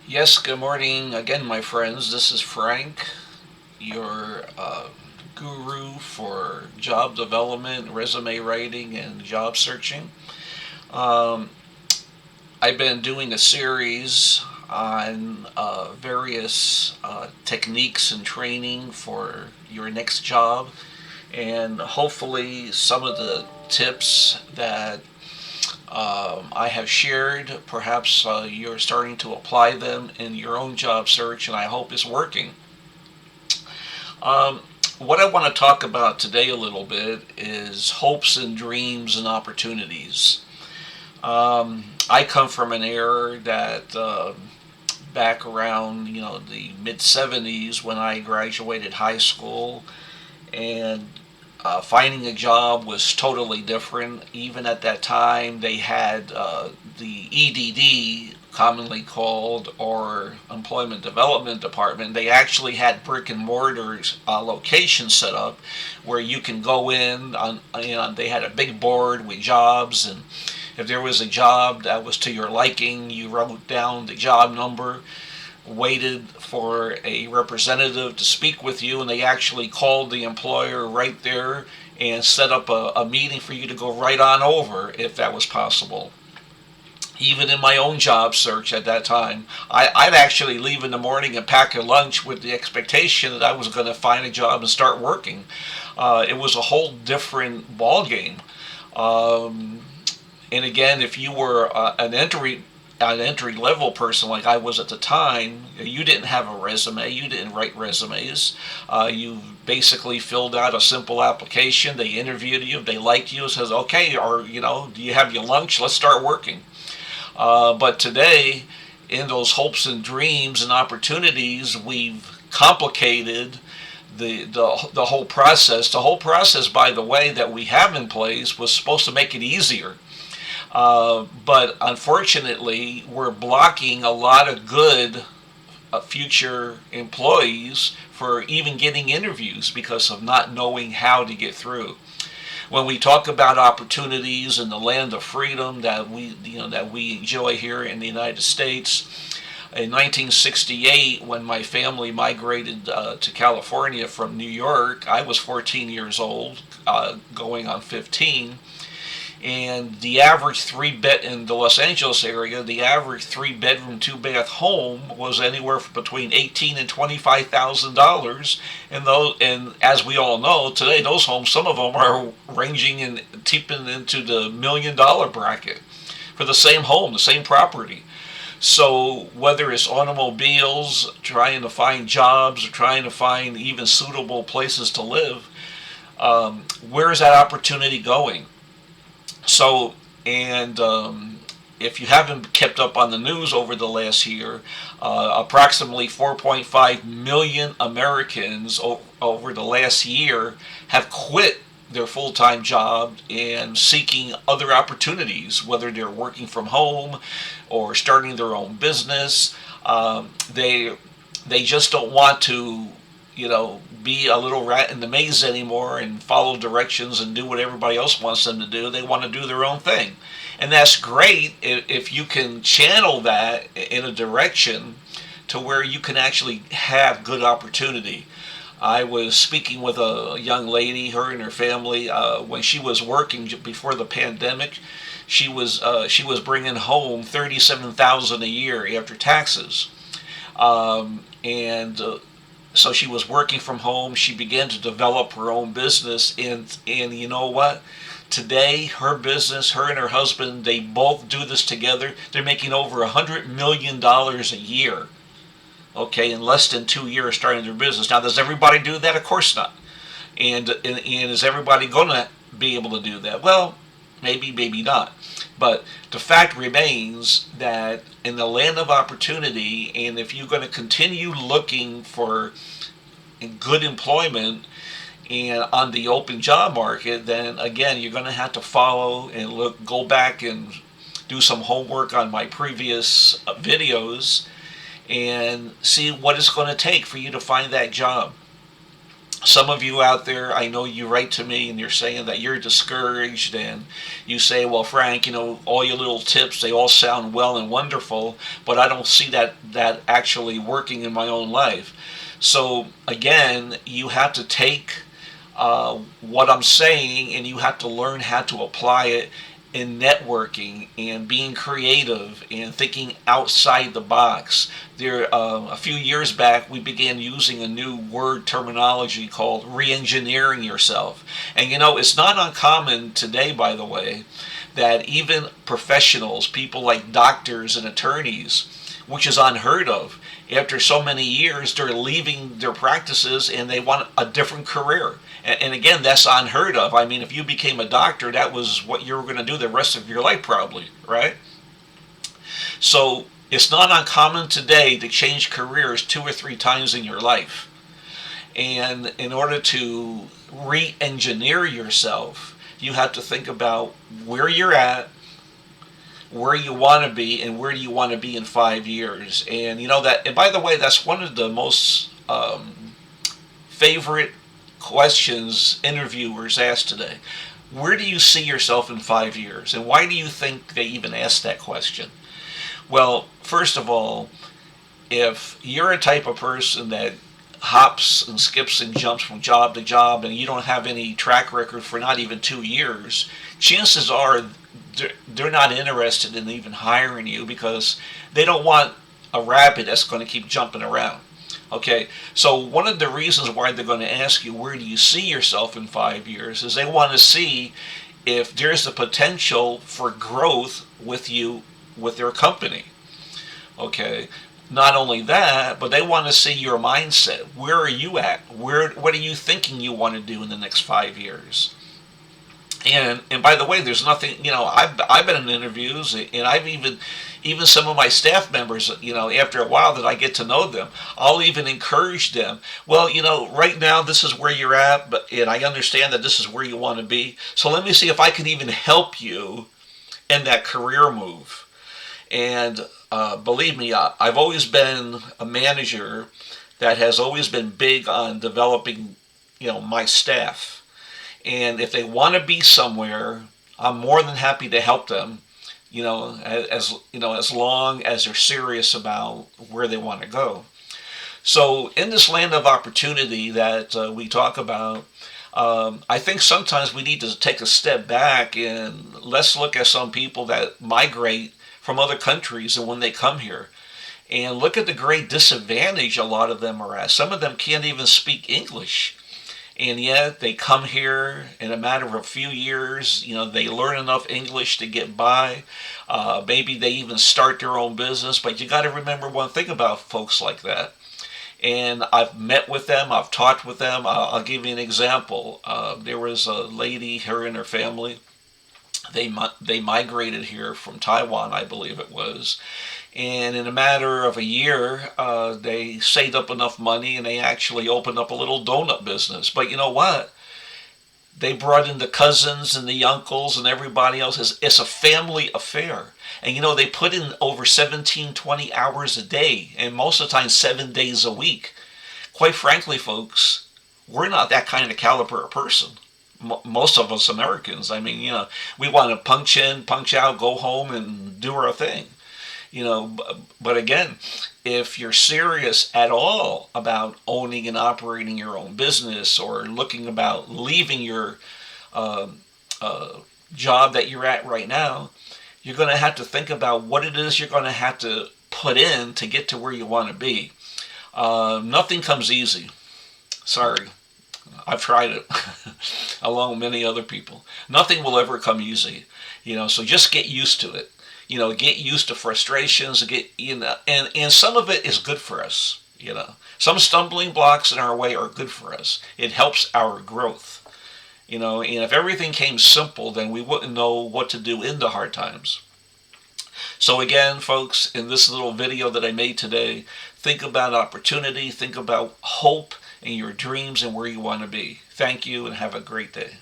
Yes, good morning again, my friends. This is Frank, your guru for job development, resume writing, and job searching. Um, I've been doing a series on various techniques and training for your next job, and hopefully, some of the tips that I have shared, perhaps you're starting to apply them in your own job search, and I hope it's working. Um, what I want to talk about today a little bit is hopes and dreams and opportunities. I come from an era that back around the mid 70s when I graduated high school, and finding a job was totally different. Even at that time, they had the EDD, commonly called, or Employment Development Department. They actually had brick and mortar locations set up where you can go in. They had a big board with jobs, and if there was a job that was to your liking, you wrote down the job number, waited for a representative to speak with you, and they actually called the employer right there and set up a meeting for you to go right on over if that was possible. Even in my own job search at that time, I'd actually leave in the morning and pack a lunch with the expectation that I was going to find a job and start working. It was a whole different ball game. Um, and again, if you were an entry level person like I was at the time, you didn't have a resume. You didn't write resumes. You basically filled out a simple application. They interviewed you. If they liked you, says okay, or do you have your lunch? Let's start working. But today, in those hopes and dreams and opportunities, we've complicated the whole process. The whole process, by the way, that we have in place was supposed to make it easier. But unfortunately, we're blocking a lot of good future employees for even getting interviews because of not knowing how to get through. When we talk about opportunities in the land of freedom that we enjoy here in the United States, in 1968, when my family migrated to California from New York, I was 14 years old, going on 15, and the average three bed in the Los Angeles area, the average 3 bedroom, 2 bath home was anywhere between $18,000 and $25,000, and as we all know today, those homes, some of them are ranging in tipping into the $1 million bracket for the same home, the same property. So whether it's automobiles, trying to find jobs, or trying to find even suitable places to live, where is that opportunity going? So, and if you haven't kept up on the news over the last year, approximately 4.5 million Americans over the last year have quit their full time job and seeking other opportunities, whether they're working from home or starting their own business. They just don't want to, be a little rat in the maze anymore and follow directions and do what everybody else wants them to do. They want to do their own thing. And that's great if you can channel that in a direction to where you can actually have good opportunity. I was speaking with a young lady, her and her family, when she was working before the pandemic. She was bringing home 37,000 a year after taxes, and so she was working from home. She began to develop her own business, and you know what? Today, her business, her and her husband, they both do this together. They're making over $100 million a year. Okay, in less than 2 years starting their business. Now, does everybody do that? Of course not. And is everybody going to be able to do that? Well, maybe, maybe not. But the fact remains that in the land of opportunity, and if you're going to continue looking for good employment and on the open job market, then again, you're going to have to follow and go back and do some homework on my previous videos and see what it's going to take for you to find that job. Some of you out there, I know you write to me and you're saying that you're discouraged, and you say, well, Frank, all your little tips, they all sound well and wonderful, but I don't see that actually working in my own life. So again, you have to take what I'm saying, and you have to learn how to apply it in networking and being creative and thinking outside the box. A few years back, we began using a new word terminology called re-engineering yourself. And it's not uncommon today, by the way, that even professionals, people like doctors and attorneys, which is unheard of, after so many years, they're leaving their practices and they want a different career. And again, that's unheard of. I mean, if you became a doctor, that was what you were going to do the rest of your life, probably, right? So it's not uncommon today to change careers 2 or 3 times in your life. And in order to re engineer yourself, you have to think about where you're at, where you want to be, and where do you want to be in 5 years. And and by the way, that's one of the most favorite questions interviewers ask today. Where do you see yourself in 5 years? And why do you think they even ask that question? Well, first of all, if you're a type of person that hops and skips and jumps from job to job and you don't have any track record for not even 2 years, chances are they're not interested in even hiring you, because they don't want a rabbit that's going to keep jumping around. Okay, so one of the reasons why they're going to ask you, where do you see yourself in 5 years, is they want to see if there's the potential for growth with you, with their company. Okay, not only that, but they want to see your mindset. Where are you at? What are you thinking you want to do in the next 5 years? And by the way, there's nothing. I've been in interviews, and I've even some of my staff members. After a while that I get to know them, I'll even encourage them. Well, right now this is where you're at, and I understand that this is where you want to be. So let me see if I can even help you in that career move. And believe me, I've always been a manager that has always been big on developing, my staff. And if they want to be somewhere, I'm more than happy to help them. As long as they're serious about where they want to go. So in this land of opportunity that we talk about, I think sometimes we need to take a step back and let's look at some people that migrate from other countries, and when they come here, and look at the great disadvantage a lot of them are at. Some of them can't even speak English. And yet they come here in a matter of a few years. They learn enough English to get by. Maybe they even start their own business. But you got to remember one thing about folks like that. And I've met with them. I've talked with them. I'll give you an example. There was a lady, her and her family. They migrated here from Taiwan, I believe it was. And in a matter of a year, they saved up enough money and they actually opened up a little donut business. But you know what? They brought in the cousins and the uncles and everybody else. It's a family affair. And they put in over 17, 20 hours a day, and most of the time 7 days a week. Quite frankly, folks, we're not that kind of caliber of person. Most of us Americans, we want to punch in, punch out, go home, and do our thing. But again, if you're serious at all about owning and operating your own business, or looking about leaving your job that you're at right now, you're going to have to think about what it is you're going to have to put in to get to where you want to be. Nothing comes easy. Sorry. I've tried it along with many other people. Nothing will ever come easy, so just get used to it. Get used to frustrations, and some of it is good for us. Some stumbling blocks in our way are good for us. It helps our growth. And if everything came simple, then we wouldn't know what to do in the hard times. So again, folks, in this little video that I made today, think about opportunity, think about hope and your dreams and where you want to be. Thank you and have a great day.